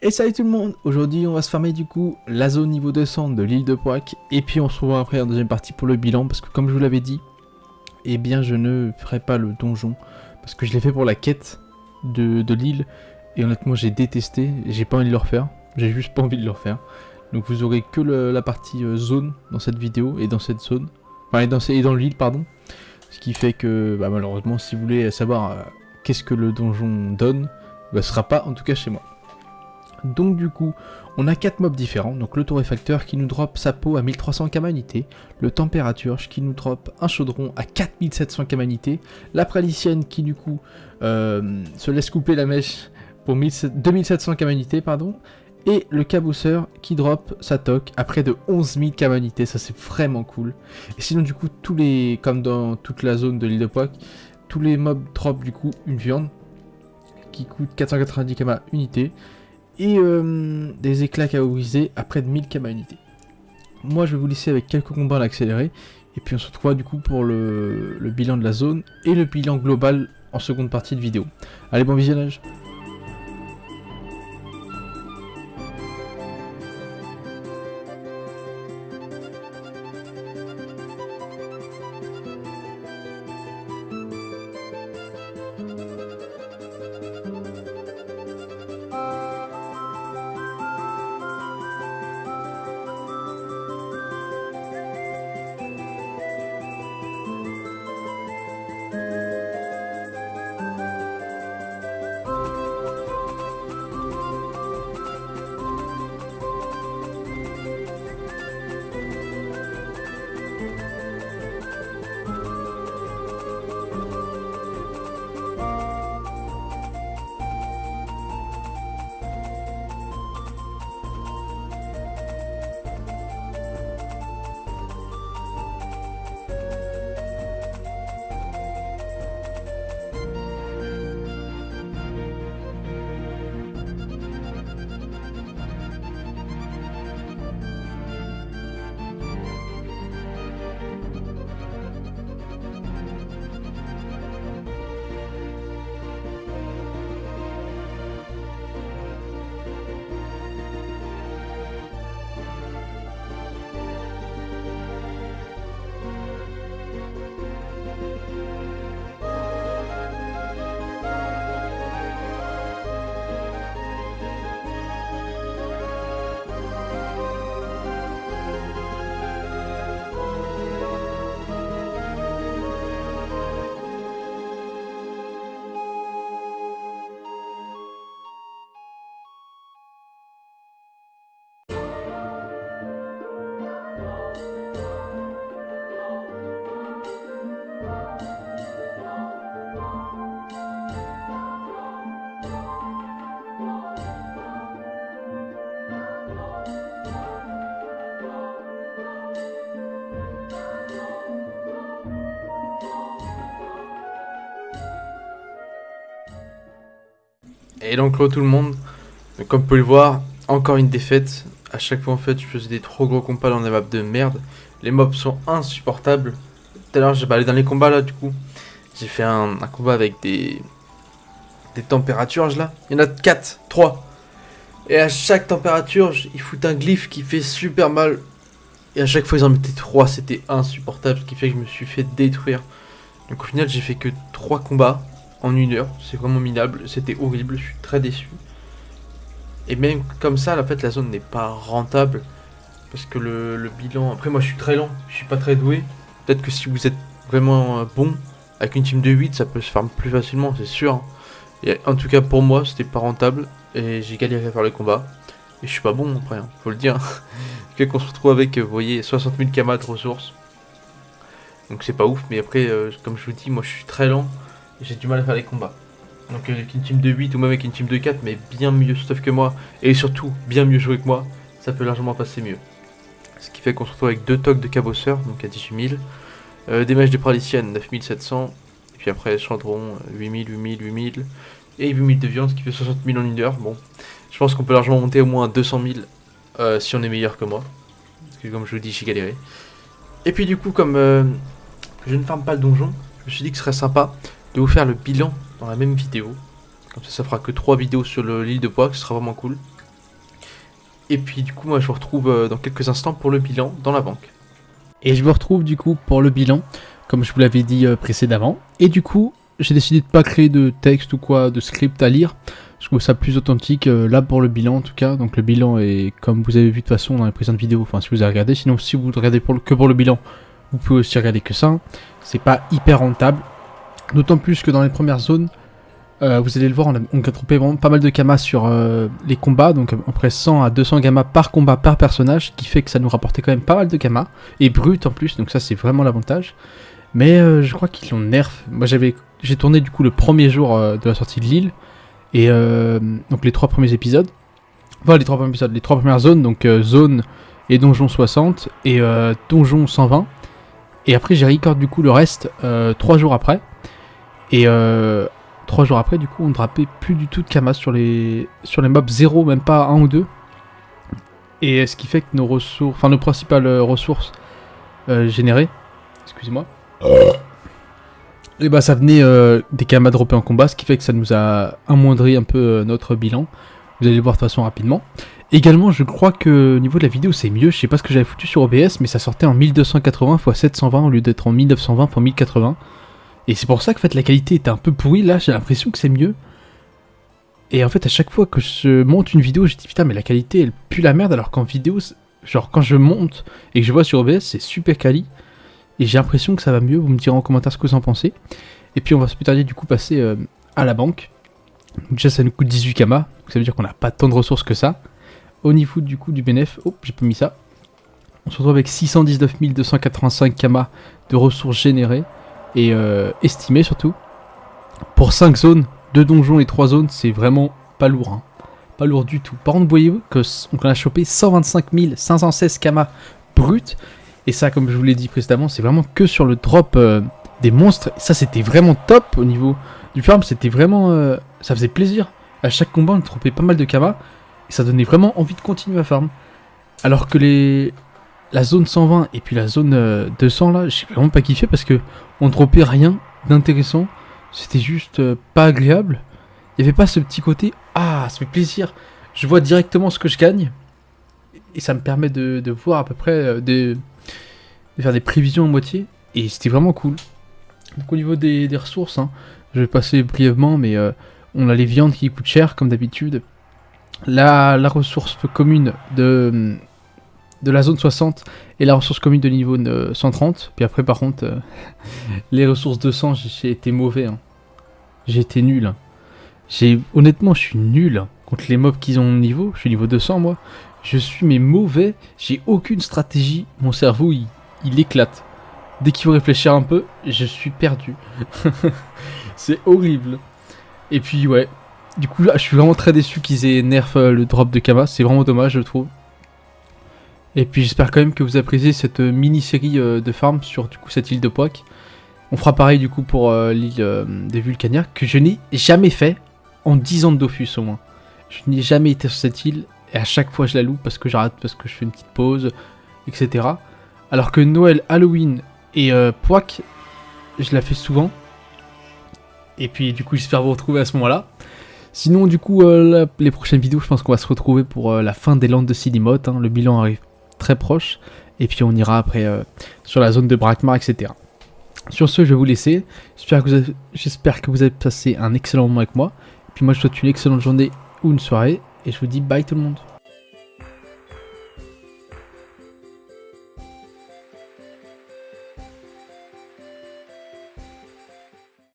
Et salut tout le monde, aujourd'hui on va se farmer du coup la zone niveau 200 de l'île de Pâques. Et puis on se revoit après en deuxième partie pour le bilan, parce que comme je vous l'avais dit, eh bien je ne ferai pas le donjon, parce que je l'ai fait pour la quête de l'île. Et honnêtement j'ai détesté, j'ai pas envie de le refaire, j'ai juste pas envie de le refaire. Donc vous aurez que la partie zone dans cette vidéo et dans cette zone, enfin et dans l'île pardon. Ce qui fait que bah, malheureusement si vous voulez savoir qu'est-ce que le donjon donne, bah, ce sera pas en tout cas chez moi. Donc du coup, on a 4 mobs différents, donc le torréfacteur qui nous drop sa peau à 1300 kamanité, le températurge qui nous drop un chaudron à 4700 kamanité, la pralicienne qui du coup se laisse couper la mèche pour 2700 kamanité, pardon, et le cabousseur qui drop sa toque à près de 11 000 kamanité, ça c'est vraiment cool. Et sinon du coup, comme dans toute la zone de l'île de Pâques, tous les mobs drop du coup une viande qui coûte 490 kama unité, et des éclats kaorisés à près de 1000 kama unité. Moi je vais vous laisser avec quelques combats à l'accéléré, et puis on se retrouvera du coup pour le bilan de la zone et le bilan global en seconde partie de vidéo. Allez, bon visionnage. Et donc hello tout le monde, donc, comme vous pouvez le voir, encore une défaite. À chaque fois en fait je faisais des trop gros combats dans des maps de merde. Les mobs sont insupportables. Tout à l'heure j'ai allé dans les combats là du coup. J'ai fait un combat avec des températures là. Il y en a 4, 3. Et à chaque température ils foutent un glyphe qui fait super mal. Et à chaque fois ils en mettaient 3, c'était insupportable. Ce qui fait que je me suis fait détruire. Donc au final j'ai fait que 3 combats en 1 heure, c'est vraiment minable, c'était horrible, je suis très déçu. Et même comme ça, en fait, la zone n'est pas rentable, parce que le bilan... Après moi je suis très lent, je suis pas très doué. Peut-être que si vous êtes vraiment bon, avec une team de 8, ça peut se faire plus facilement, c'est sûr. Et en tout cas pour moi, c'était pas rentable, et j'ai galéré à faire le combat. Et je suis pas bon après, hein, faut le dire. Qu'on se retrouve avec, vous voyez, 60 000 kama de ressources. Donc c'est pas ouf, mais après, comme je vous dis, moi je suis très lent. J'ai du mal à faire les combats. Donc avec une team de 8 ou même avec une team de 4, mais bien mieux stuff que moi, et surtout bien mieux joué que moi, ça peut largement passer mieux. Ce qui fait qu'on se retrouve avec 2 toques de cabosseur, donc à 18 000, des mèches de pradicienne 9700, et puis après chandron 8000, 8000, 8000, et 8000 de viande, ce qui fait 60 000 en 1 heure. Bon, je pense qu'on peut largement monter au moins à 200 000 si on est meilleur que moi, parce que comme je vous dis, j'ai galéré. Et puis du coup, comme je ne farme pas le donjon, je me suis dit que ce serait sympa de vous faire le bilan dans la même vidéo. Comme ça fera que 3 vidéos sur l'île de Pâques, ce sera vraiment cool. Et puis du coup, moi je vous retrouve dans quelques instants pour le bilan dans la banque. Et je vous retrouve du coup pour le bilan, comme je vous l'avais dit précédemment. Et du coup, j'ai décidé de pas créer de texte ou quoi, de script à lire. Je trouve ça plus authentique, là pour le bilan en tout cas. Donc le bilan est, comme vous avez vu de toute façon dans les précédentes vidéos, enfin si vous avez regardé. Sinon si vous regardez que pour le bilan, vous pouvez aussi regarder que ça. Hein. C'est pas hyper rentable. D'autant plus que dans les premières zones, vous allez le voir, on a trompé vraiment pas mal de kamas sur les combats. Donc à peu près 100 à 200 gamas par combat par personnage. Qui fait que ça nous rapportait quand même pas mal de kamas. Et brut en plus, donc ça c'est vraiment l'avantage. Mais je crois qu'ils l'ont nerf. Moi j'ai tourné du coup le premier jour de la sortie de l'île. Et donc les 3 premiers épisodes. Enfin les 3 premiers épisodes, les 3 premières zones. Donc zone et donjon 60 et donjon 120. Et après j'ai record du coup le reste 3 jours après. Et 3 jours après du coup on drapait plus du tout de kamas sur les mobs 0, même pas 1 ou 2. Et ce qui fait que nos ressources, enfin nos principales ressources générées, excusez-moi. Et bah ça venait des kamas droppés en combat, ce qui fait que ça nous a amoindri un peu notre bilan. Vous allez le voir de toute façon rapidement. Également je crois que au niveau de la vidéo c'est mieux, je sais pas ce que j'avais foutu sur OBS, mais ça sortait en 1280 x 720 au lieu d'être en 1920 x 1080. Et c'est pour ça que en fait, la qualité était un peu pourrie, là j'ai l'impression que c'est mieux. Et en fait à chaque fois que je monte une vidéo, je dis putain mais la qualité elle pue la merde, alors qu'en vidéo, genre quand je monte et que je vois sur OBS c'est super quali. Et j'ai l'impression que ça va mieux, vous me direz en commentaire ce que vous en pensez. Et puis on va se plus tarder du coup passer à la banque. Donc déjà ça nous coûte 18 kamas, donc ça veut dire qu'on n'a pas tant de ressources que ça. Au niveau du coup du bénéf, oh j'ai pas mis ça. On se retrouve avec 619 285 kamas de ressources générées et estimées surtout. Pour 5 zones, 2 donjons et 3 zones, c'est vraiment pas lourd. Hein. Pas lourd du tout. Par contre, voyez-vous qu'on a chopé 125 516 kamas bruts. Et ça, comme je vous l'ai dit précédemment, c'est vraiment que sur le drop des monstres. Ça, c'était vraiment top au niveau du farm. C'était vraiment... ça faisait plaisir. À chaque combat, on dropait pas mal de kamas. Et ça donnait vraiment envie de continuer à farm. Alors que la zone 120 et puis la zone 200, là, j'ai vraiment pas kiffé parce que on dropait rien d'intéressant. C'était juste pas agréable. Il n'y avait pas ce petit côté, ah, ça fait plaisir. Je vois directement ce que je gagne. Et ça me permet de voir à peu près, de faire des prévisions à moitié. Et c'était vraiment cool. Donc au niveau des ressources, hein, je vais passer brièvement, mais on a les viandes qui coûtent cher, comme d'habitude. La ressource commune de la zone 60 et la ressource commune de niveau 130. Puis après, par contre, les ressources 200, j'ai été mauvais. Hein. J'ai été nul. Hein. Honnêtement, je suis nul hein, contre les mobs qu'ils ont niveau. Je suis niveau 200, moi. Je suis mais mauvais. J'ai aucune stratégie. Mon cerveau, il éclate. Dès qu'il faut réfléchir un peu, je suis perdu. C'est horrible. Et puis, ouais. Du coup, là, je suis vraiment très déçu qu'ils aient nerf le drop de Kama. C'est vraiment dommage, je trouve. Et puis, j'espère quand même que vous appréciez cette mini-série de farm sur du coup cette île de Poak. On fera pareil du coup pour l'île des Vulcanières, que je n'ai jamais fait en 10 ans de Dofus au moins. Je n'ai jamais été sur cette île, et à chaque fois je la loupe parce que j'arrête, parce que je fais une petite pause, etc. Alors que Noël, Halloween et Poak, je la fais souvent. Et puis du coup j'espère vous retrouver à ce moment-là. Sinon du coup les prochaines vidéos, je pense qu'on va se retrouver pour la fin des landes de Silimote. Hein. Le bilan arrive très proche. Et puis on ira après sur la zone de Brakmar, etc. Sur ce, je vais vous laisser. J'espère que vous avez passé un excellent moment avec moi. Et puis moi, je vous souhaite une excellente journée ou une soirée. Et je vous dis bye tout le monde.